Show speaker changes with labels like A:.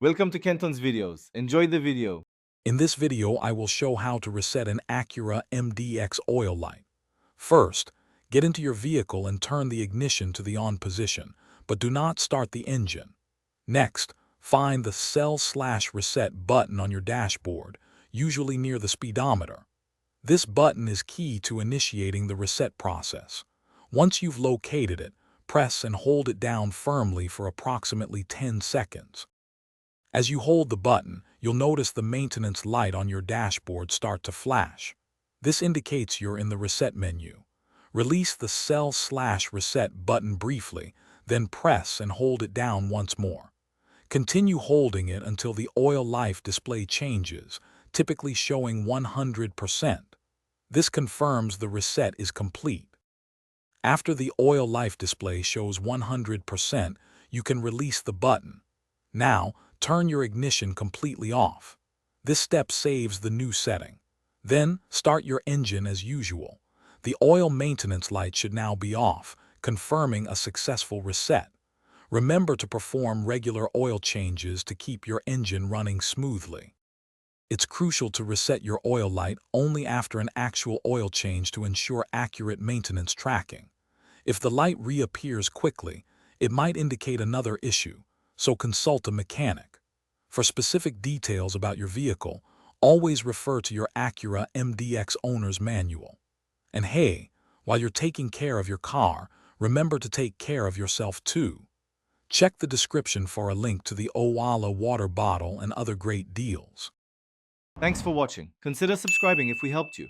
A: Welcome to Kenton's videos. Enjoy the video.
B: In this video, I will show how to reset an Acura MDX oil light. First, get into your vehicle and turn the ignition to the on position, but do not start the engine. Next, find the Sell/Reset button on your dashboard, usually near the speedometer. This button is key to initiating the reset process. Once you've located it, press and hold it down firmly for approximately 10 seconds. As you hold the button, you'll notice the maintenance light on your dashboard start to flash. This indicates you're in the reset menu. Release the Sell/Reset button briefly, then press and hold it down once more. Continue holding it until the oil life display changes, typically showing 100%. This confirms the reset is complete. After the oil life display shows 100%, you can release the button. Now, turn your ignition completely off. This step saves the new setting. Then, start your engine as usual. The oil maintenance light should now be off, confirming a successful reset. Remember to perform regular oil changes to keep your engine running smoothly. It's crucial to reset your oil light only after an actual oil change to ensure accurate maintenance tracking. If the light reappears quickly, it might indicate another issue, so consult a mechanic. For specific details about your vehicle, always refer to your Acura MDX owner's manual. And hey, while you're taking care of your car, remember to take care of yourself too. Check the description for a link to the Owala water bottle and other great deals.
A: Thanks for watching. Consider subscribing if we helped you.